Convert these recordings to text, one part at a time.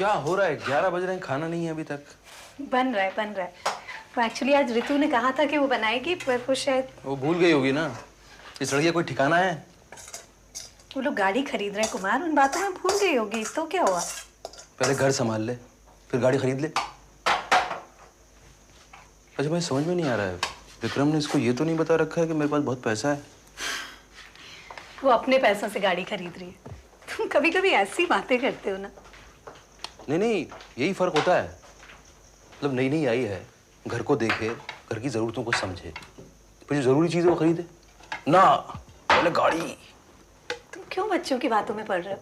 क्या हो रहा है? 11 बज रहे हैं, खाना नहीं है अभी तक। बन रहा है। वो एक्चुअली आज ऋतु ने कहा था कि वो बनाएगी, पर वो शायद वो भूल गई होगी ना। इस लड़की का कोई ठिकाना है? वो लोग गाड़ी खरीद रहे हैं कुमार, उन बातों में भूल गई होगी तो क्या हुआ। पहले घर संभाल ले, फिर गाड़ी खरीद ले। अच्छा भाई, समझ में नहीं आ रहा है, विक्रम ने इसको ये तो नहीं बता रखा है कि मेरे पास बहुत पैसा है। वो अपने पैसों से गाड़ी खरीद रही है। तुम कभी कभी ऐसी बातें करते हो ना। नहीं, यही फर्क होता है। मतलब नई नई आई है, घर को देखे, घर की जरूरतों को समझे, फिर जो जरूरी चीजें वो खरीदे ना। पहले गाड़ी। तुम क्यों बच्चों की बातों में पड़ रहे हो?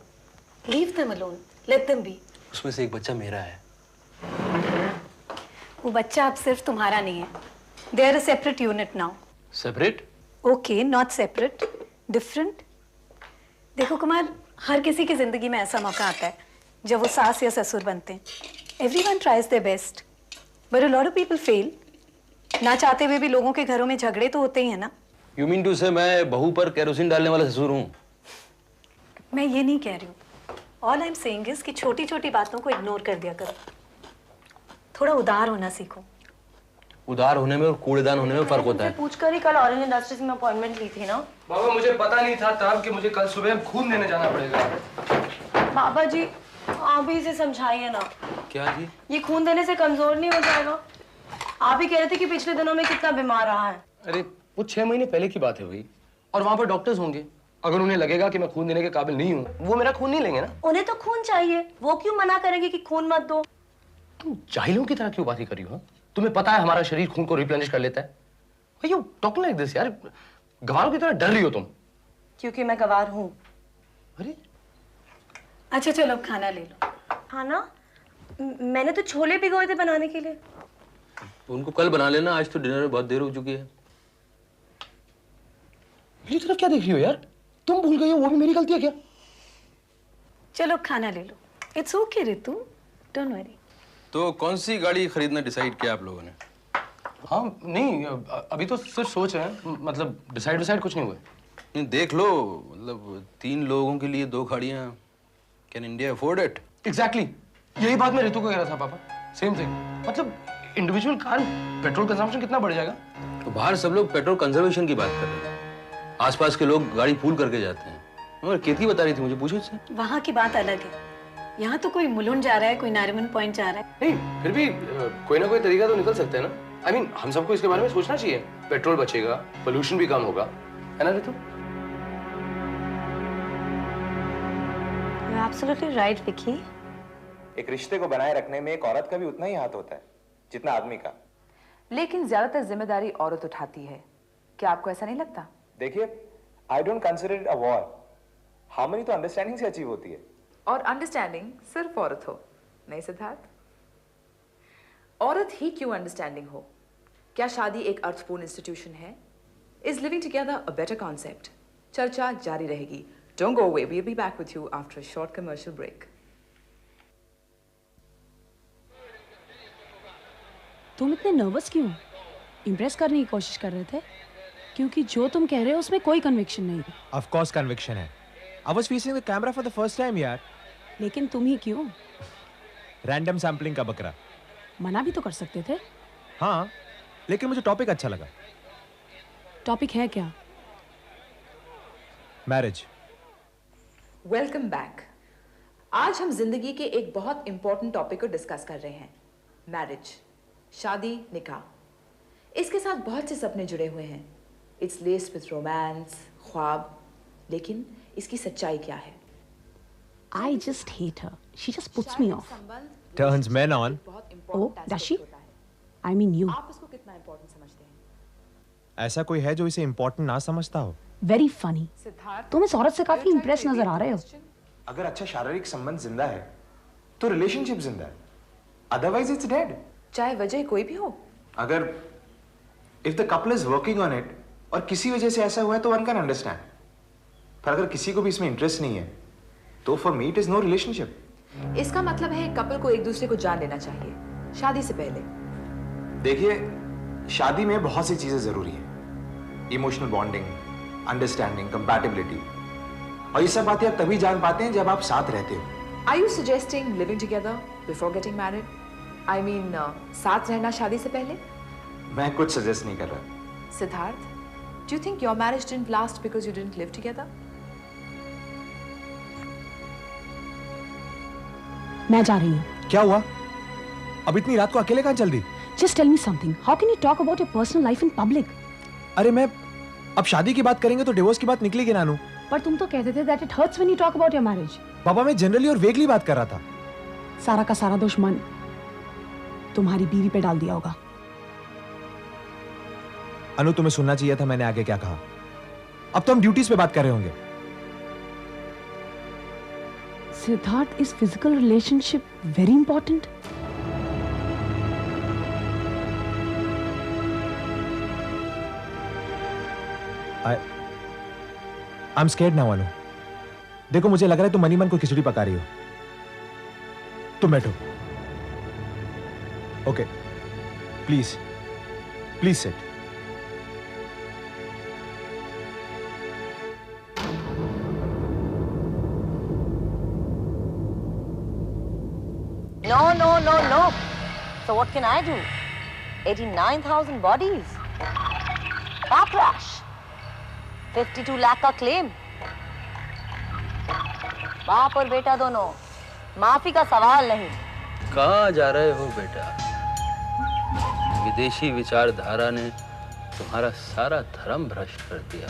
Leave them alone, let them be. उसमें से एक बच्चा मेरा है। वो बच्चा अब सिर्फ तुम्हारा नहीं है। They are a separate unit now. Separate? Okay, not separate, different. देखो कुमार, हर किसी की जिंदगी में ऐसा मौका आता है जब वो सास या ससुर बनते हैं। Everyone tries their best, but a lot of people fail. ना चाहते हुए भी लोगों के घरों में झगड़े तो होते ही है ना। यू मीन टू से मैं बहू पर केरोसिन डालने वाला ससुर हूँ? मैं ये नहीं कह रही हूँ। All I am saying is कि छोटी छोटी बातों को इग्नोर कर दिया करो। थोड़ा उदार होना सीखो। उदार होने में और कूड़ेदान होने में फर्क होता है। पूछकर ही कल ऑरेंज इंडस्ट्रीज में अपॉइंटमेंट ली थी ना। बाबा मुझे पता नहीं था तब कि मुझे कल सुबह खून देने जाना पड़ेगा। बाबा जी आप ही इसे समझाइए ना। क्या जी? ये खून देने से कमजोर नहीं हो जाएगा? आप ही कह रहे थे कि पिछले दिनों में कितना बीमार रहा है। अरे वो 6 महीने पहले की बात है भाई, और वहाँ पर डॉक्टर्स होंगे। अगर उन्हें लगेगा कि मैं खून देने के काबिल नहीं हूँ, वो मेरा खून नहीं लेंगे ना। उन्हें तो खून चाहिए, वो क्यों मना करेंगे कि खून मत दो? तुम जाहिलों की तरह क्यों बातें कर रही हो? तुम्हें पता है हमारा शरीर खून को रिप्लेनिश कर लेता है। यू टॉकिंग लाइक दिस यार, गवारों की तरह डर रही हो तुम। क्योंकि मैं गवार हूँ। अरे अच्छा चलो खाना ले लो। खाना? मैंने तो छोले भिगोए थे बनाने के लिए। उनको कल बना लेना, आज तो डिनर में बहुत देर हो चुकी है। मेरी तरफ क्या देख रही हो यार? तुम भूल गई हो, वो भी मेरी गलती है क्या? चलो खाना ले लो। It's okay Ritu, don't worry. तो कौन सी गाड़ी खरीदना डिसाइड किया आप लोगों ने? हाँ नहीं, अभी तो सिर्फ सोच रहे हैं, मतलब डिसाइड कुछ नहीं हुआ। नहीं, देख लो, मतलब 3 लोगों के लिए 2 गाड़ियां। Can India afford it? Exactly, यही बात मैं ऋतु को कह रहा था पापा। सेम थिंग, मतलब इंडिविजुअल कार पेट्रोल कंजम्पशन कितना बढ़ जाएगा। तो बाहर सब लोग पेट्रोल कंजर्वेशन की बात कर रहे हैं, आसपास के लोग गाड़ी फूल करके जाते हैं। मगर केतकी बता रही थी मुझे, पूछो इससे। वहाँ की बात अलग है। यहाँ तो कोई मुलुंड जा रहा है, कोई नारिमन पॉइंट जा रहा है। नहीं, फिर भी कोई ना कोई तरीका तो निकल सकता है ना। आई मीन हम सबको इसके बारे में सोचना चाहिए। पेट्रोल बचेगा, पोल्यूशन भी कम होगा, है ना ऋतु? You're absolutely right, Vicky. एक रिश्ते को बनाए रखने में एक औरत का भी उतना ही हाथ होता है जितना आदमी का। लेकिन ज्यादातर जिम्मेदारी औरत उठाती है, क्या आपको ऐसा नहीं लगता? देखिए, I don't consider it a war. Harmony तो अंडरस्टैंडिंग से अचीव होती है। और अंडरस्टैंडिंग सिर्फ औरत हो, नहीं सिद्धार्थ? औरत ही क्यों अंडरस्टैंडिंग हो? क्या शादी एक अर्थपूर्ण इंस्टीट्यूशन है? Is living together a better concept? चर्चा जारी रहेगी। Don't go away, we will be back with you after a short commercial break. तुम इतने नर्वस क्यों? इम्प्रेस करने की कोशिश कर रहे थे? क्योंकि जो तुम कह रहे हो उसमें कोई कन्विक्शन नहीं है। Of course conviction है। I was facing the camera for the first time यार। लेकिन तुम ही क्यों? रैंडम सैम्पलिंग का बकरा। मना भी तो कर सकते थे। हाँ, लेकिन मुझे टॉपिक अच्छा लगा। टॉपिक है क्या? मैरिज। Welcome back. आज हम जिंदगी के एक बहुत इंपॉर्टेंट टॉपिक को डिस्कस कर रहे हैं, मैरिज, शादी, निकाह। इसके साथ बहुत से सपने जुड़े हुए हैं। इट्स लेस्ड विद रोमांस, ख्वाब, लेकिन इसकी सच्चाई क्या है? I just hate her. She just puts me off. Turns men on. Oh, does she? I mean you. आप इसको कितना इंपॉर्टेंट समझते हैं? ऐसा कोई है जो इसे इम्पोर्टेंट ना समझता हो? Very funny. सिद्धार्थ, तुम इस औरत से काफी इम्प्रेस नजर आ रहे हो। अगर अच्छा शारीरिक संबंध जिंदा है तो रिलेशनशिप जिंदा है, अदरवाइज इट्स डेड। चाहे वजह कोई भी हो। अगर if the couple is working on it और किसी वजह से ऐसा हुआ है तो वन कैन अंडरस्टैंड, पर अगर किसी को भी इसमें इंटरेस्ट नहीं है तो for me it is no relationship. इसका मतलब है कपल को एक दूसरे को जान लेना चाहिए शादी से पहले। देखिए, शादी में बहुत सी चीजें जरूरी हैं, इमोशनल बॉन्डिंग, अंडरस्टैंडिंग, कंपैटिबिलिटी, और ये सब बातें आप तभी जान पाते हैं जब आप साथ रहते हो। Are you suggesting living together before getting married? I mean, साथ रहना शादी से पहले? मैं कुछ सजेस्ट नहीं कर रहा। Siddharth, do you think your marriage didn't last because you didn't live together? मैं जा रही हूँ. क्या हुआ? अब इतनी रात को अकेले कहाँ चल दी? Just tell me something. How can you talk about your personal life in public? अरे मैं अब शादी की बात करेंगे तो डिवोर्स की बात निकलेगी नानू. पर तुम तो कहते थे that it hurts when you talk about your marriage. पापा मैं जनरली और वेगली बात कर रहा था. सारा का सारा दोष मन तुम्हारी बीवी पे डाल दिया होगा. अनु तुम्हें सुनना चाहिए था मैंने आगे क्या कहा. अब तो हम ड्यूटीज पे बात कर रहे होंगे. Siddharth, is physical relationship very important? I'm scared now, अनु. देखो मुझे लग रहा है तुम मनी मन को खिचड़ी पका रही हो. तुम बैठो. Okay. Please. Please sit. No. So what can I do? 89,000 bodies. Car crash. 52 lakh का claim. बाप और बेटा दोनों. माफी का सवाल नहीं. कहाँ जा रहे हो बेटा? विदेशी विचारधारा ने तुम्हारा सारा धर्म भ्रष्ट कर दिया.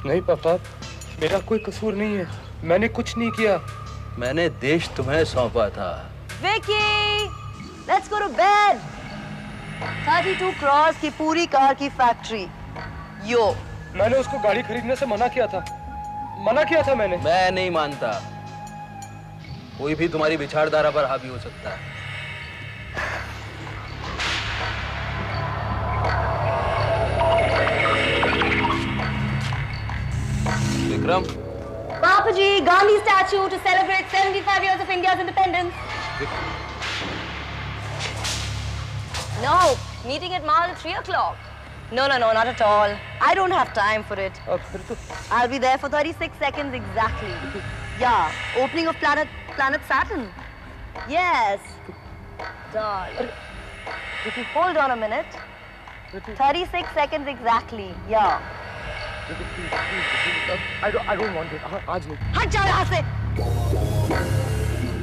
नहीं पापा, मेरा कोई कसूर नहीं है. मैंने कुछ नहीं किया. मैंने देश तुम्हें सौंपा था. Vicky, let's go to bed. 32 crores की पूरी कार की फैक्ट्री. यो. मैंने उसको गाड़ी खरीदने से मना किया था. मैंने. मैं नहीं मानता. कोई भी तुम्हारी विचारधारा पर हावी हो सकता है. Vikram. Bapuji, Gandhi statue to celebrate 75 years of India's independence. No, meeting at Mall at 3 o'clock. No, not at all. I don't have time for it. I'll be there for 36 seconds exactly. Yeah, opening of planet Saturn. Yes. Darling. Hold on a minute. 36 seconds exactly. Yeah. I don't want it. आज नहीं. हट जाओ यहाँ से.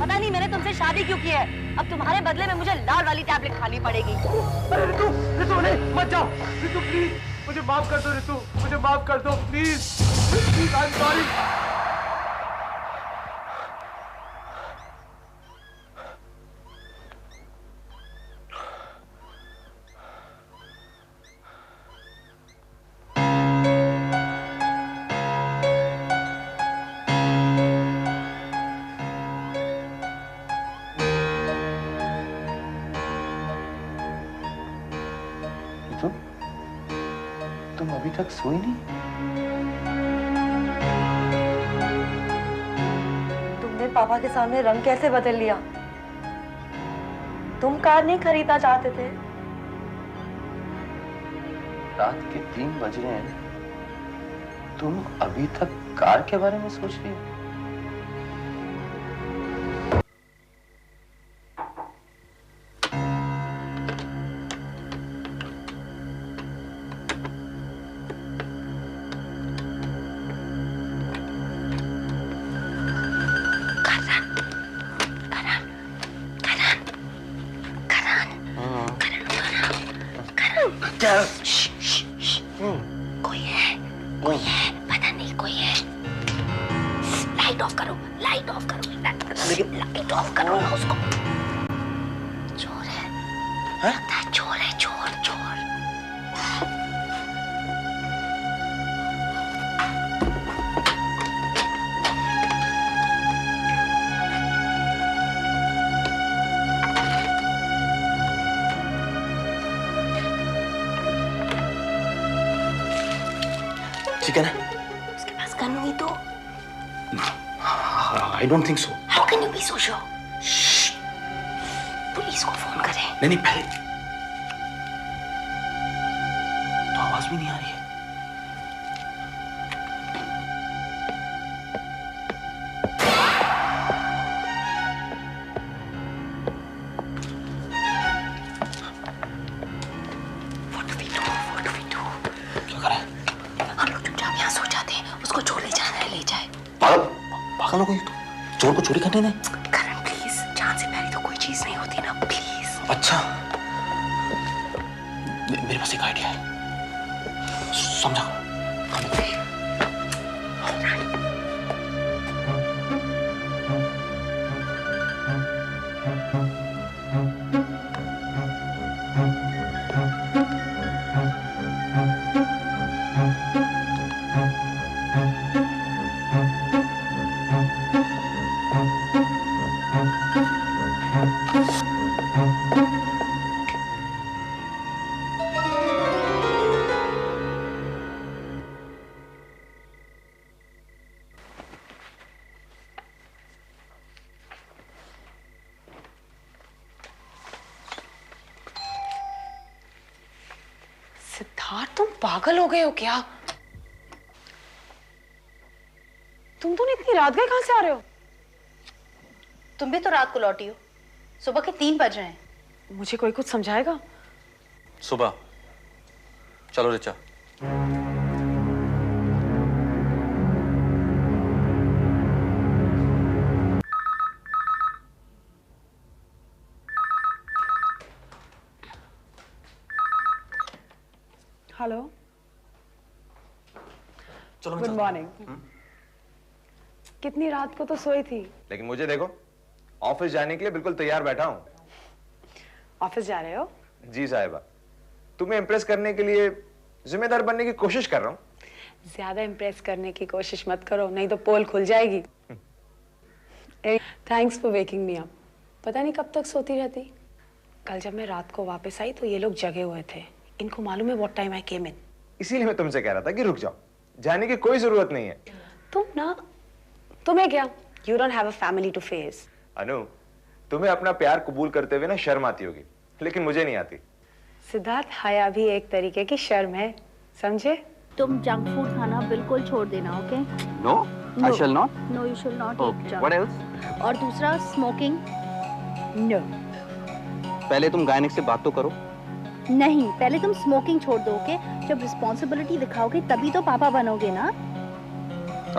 पता नहीं मैंने तुमसे शादी क्यों की है. अब तुम्हारे बदले में मुझे लाल वाली टैबलेट खानी पड़ेगी. अरे रितु नहीं, मत जाओ. रितु प्लीज, मुझे माफ कर दो. रितु, मुझे माफ कर दो please. Please, I am sorry. तुम अभी तक सोई नहीं? तुमने पापा के सामने रंग कैसे बदल लिया? तुम कार नहीं खरीदना चाहते थे? रात के 3 बज रहे हैं. तुम अभी तक कार के बारे में सोच रही हो? कोई है, पता नहीं कोई है. लाइट ऑफ करो ना उसको. चोर है. लगता है चोर है. चिकन है? उसके पास गन हुई तो? I don't think so. How can you be so sure? Police को फोन करें. नहीं पहले तो आवाज भी नहीं आ रही है. पागल पागल हो गई तो चोर को चोरी करने दे। करण प्लीज, जान से प्यारी तो कोई चीज नहीं होती ना, प्लीज। अच्छा मेरे पास एक आइडिया है, समझा? सिद्धार्थ, तुम पागल हो गए हो क्या? तुम तो इतनी रात गए, कहां से आ रहे हो? तुम भी तो रात को लौटी हो, सुबह के 3 बज रहे हैं। मुझे कोई कुछ समझाएगा? सुबह चलो रिचा। हेलो, चलो गुड मॉर्निंग। कितनी रात को तो सोई थी। लेकिन मुझे देखो, ऑफिस जाने के लिए बिल्कुल तैयार बैठा हूं। ऑफिस जा रहे हो? जी साहिबा, तुम्हें इंप्रेस करने के लिए जिम्मेदार बनने की कोशिश कर रहा हूं। ज्यादा इम्प्रेस करने की कोशिश मत करो, नहीं तो पोल खुल जाएगी। Thanks for waking me up. पता नहीं कब तक सोती रहती। कल जब मैं रात को वापस आई तो ये लोग जगे हुए थे। इनको मालूम है व्हाट टाइम आई केम इन। इसीलिए मैं तुमसे कह रहा था कि रुक जाओ, जाने की कोई जरूरत नहीं है। तुम्हें क्या? You don't have a family to face. Anu, तुम्हें अपना प्यार कबूल करते हुए ना शर्म आती होगी, लेकिन मुझे नहीं आती। सिद्धार्थ, हया भी एक तरीके की शर्म है, समझे? तुम जंक फूड खाना बिल्कुल छोड़ देना, okay? No, I shall not. No, you should not eat junk. What else? और दूसरा स्मोकिंग। नो। पहले तुम गायनिक से बात तो करो। नहीं, पहले तुम स्मोकिंग छोड़ दो, ओके? जब रिस्पॉन्सिबिलिटी दिखाओगे तभी तो पापा बनोगे ना।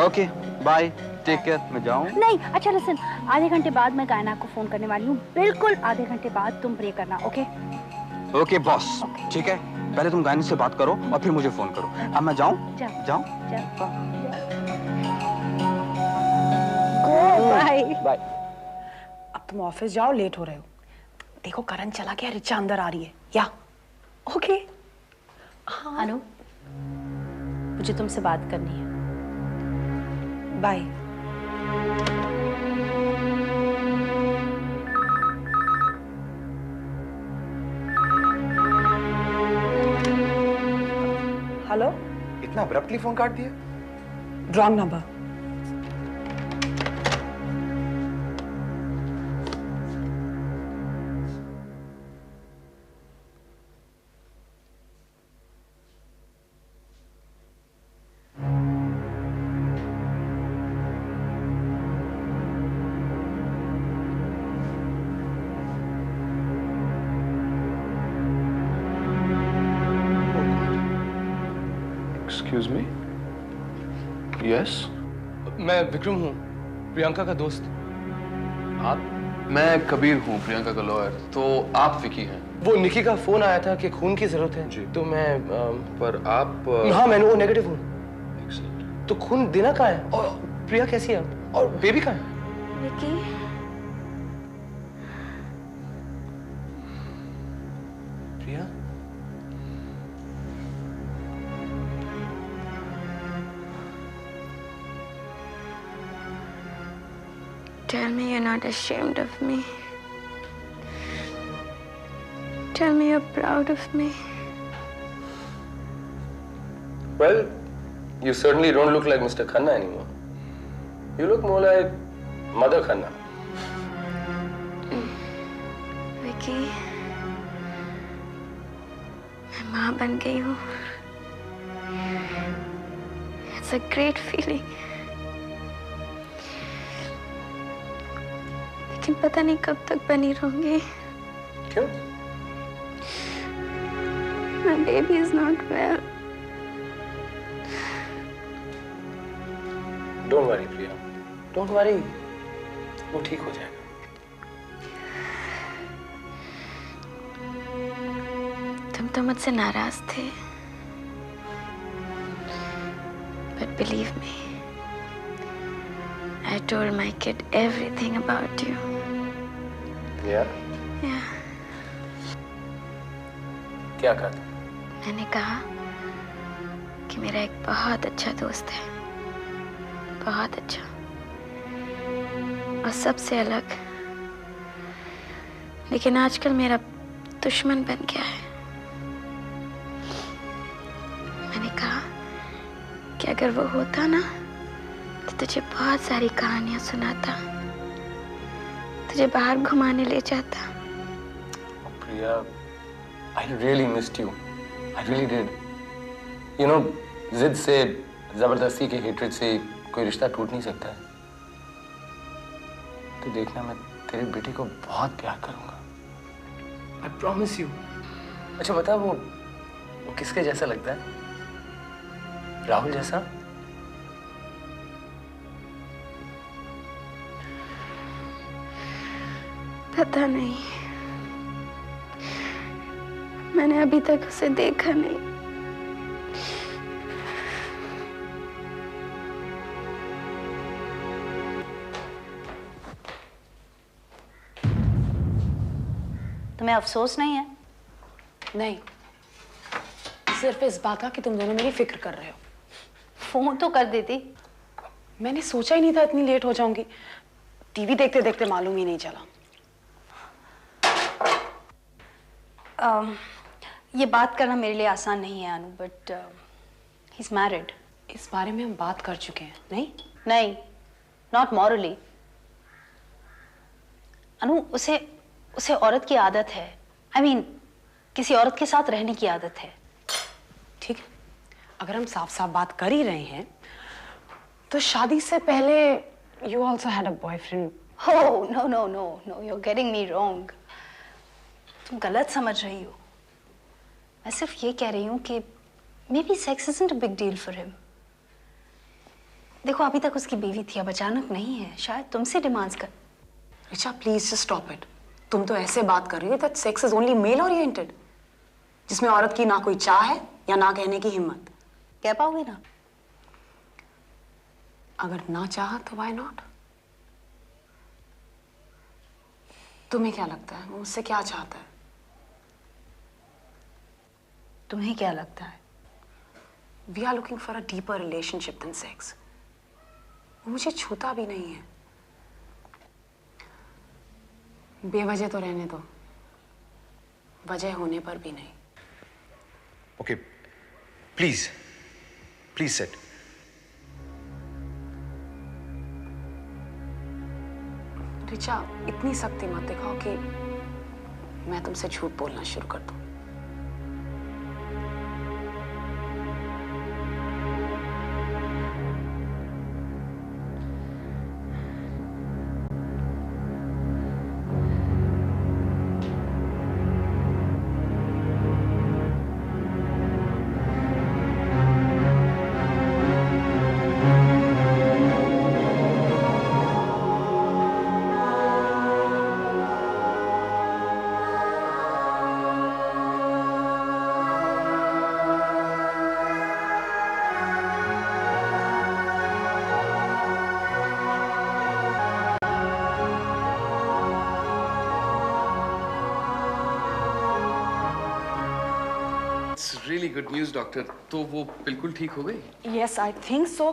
ओके, बाय, टेक केयर, मैं जाऊं? नहीं, अच्छा लिसन, आधे घंटे बाद मैं गायना को फोन करने वाली हूँ, बिल्कुल आधे घंटे बाद तुम प्रे करना, ओके? ओके बॉस, ठीक है। पहले तुम गायनिक से बात करो और फिर मुझे फोन करो। अब मैं जाऊं? जाऊं? बाय। बाय। अब तुम ऑफिस जाओ, लेट हो रहे हो। देखो करण चला गया, रिचा अंदर आ रही है। या ओके। अनु, मुझे तुमसे बात करनी है। बाय। हेलो, इतना अब्रप्टली फोन काट दिया? Wrong number. Excuse me? Yes? मैं विक्रम हूँ, प्रियंका का दोस्त। आप? मैं कबीर हूँ, प्रियंका का लॉयर। तो आप विकी हैं? वो निकी का फोन आया था कि खून की जरूरत है जी। तो मैं पर आप हाँ, मैंने वो नेगेटिव हूँ। Excellent. तो खून देना कहाँ है? और प्रिया कैसी है? और बेबी कहाँ है? विकी, प्रिया? Tell me you're not ashamed of me. Tell me you're proud of me. Well, you certainly don't look like Mr. Khanna anymore. You look more like Mother Khanna. Vicky, मैं माँ बन गई हूँ। It's a great feeling. लेकिन पता नहीं कब तक बनी रहूंगी। क्यों? My baby is not well. Don't worry Priya, don't worry, वो ठीक हो जाएगा। तुम तो मुझसे नाराज थे, but believe me, I told my kid everything about you. Yeah? Yeah. क्या कहा? मैंने कहा कि मेरा एक बहुत अच्छा दोस्त है, बहुत अच्छा, और सबसे अलग, लेकिन आजकल मेरा दुश्मन बन गया है। मैंने कहा कि अगर वो होता ना तो तुझे बहुत सारी कहानियां सुनाता, तुझे बाहर घुमाने ले जाता। प्रिया, I really missed you. I really did. You know, जिद से, जबरदस्ती के हेट्रेड से कोई रिश्ता टूट नहीं सकता है। तो देखना, मैं तेरे बेटे को बहुत प्यार करूंगा। I promise you. अच्छा बता, वो किसके जैसा लगता है? राहुल जैसा? पता नहीं, मैंने अभी तक उसे देखा नहीं। तुम्हें अफसोस नहीं है? नहीं, सिर्फ इस बात का कि तुम दोनों मेरी फिक्र कर रहे हो। फोन तो कर देती। मैंने सोचा ही नहीं था इतनी लेट हो जाऊंगी। टीवी देखते देखते मालूम ही नहीं चला। ये बात करना मेरे लिए आसान नहीं है अनु, बट ही इज मैरिड। इस बारे में हम बात कर चुके हैं। नहीं नहीं, नॉट मॉरली। अनु, उसे औरत की आदत है, I mean, किसी औरत के साथ रहने की आदत है। ठीक है, अगर हम साफ साफ बात कर ही रहे हैं तो शादी से पहले you also had a boyfriend. Oh, no, no, no, no, you're getting me wrong. तुम गलत समझ रही हो। मैं सिर्फ ये कह रही हूँ कि maybe sex isn't a big deal for him. देखो, अभी तक उसकी बीवी थी, अब अचानक नहीं है, शायद तुमसे डिमांड्स कर। Richa, please just stop it. तुम तो ऐसे बात कर रही हो that sex is only mail oriented, जिसमें औरत की ना कोई चाह है या ना कहने की हिम्मत। कह पाओगे ना? अगर ना चाहा तो व्हाई नॉट? तुम्हें क्या लगता है वो मुझसे क्या चाहता है? तुम्हें क्या लगता है? We are looking for a deeper relationship than sex. वो मुझे छूता भी नहीं है। बेवजह तो रहने दो, वजह होने पर भी नहीं। Okay, please sit. रिचा, इतनी सख्ती मत दिखाओ कि मैं तुमसे झूठ बोलना शुरू कर दूं। Really good news doctor. तो वो बिल्कुल ठीक हो गई? Yes, I think so.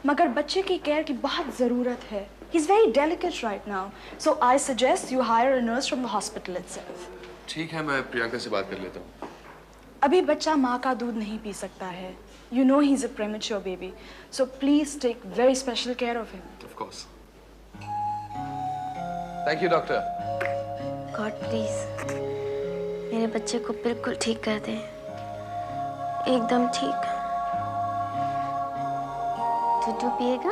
मगर बच्चे की केयर की बहुत ज़रूरत है. He's very delicate right now. So I suggest you hire a nurse from the hospital itself. ठीक है, मैं प्रियंका से बात कर लेता हूँ। अभी बच्चा माँ का दूध नहीं पी सकता है. You know he's a premature baby. So please take very special care of him. Of course. Thank you, doctor. God, please, मेरे बच्चे को बिल्कुल ठीक कर दे, एकदम ठीक। दूध पिएगा?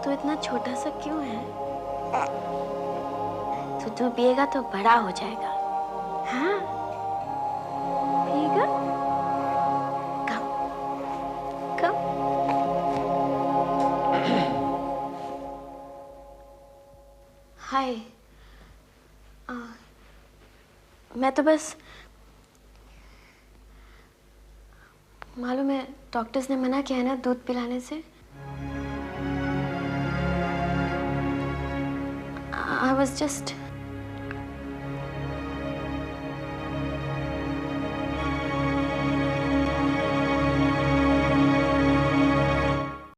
तू इतना छोटा सा क्यों है? दूध पिएगा तो बड़ा हो जाएगा। हाँ, पिएगा? कम, कम। हाय। मैं तो बस, मालूम है डॉक्टर्स ने मना किया है ना दूध पिलाने से। I was just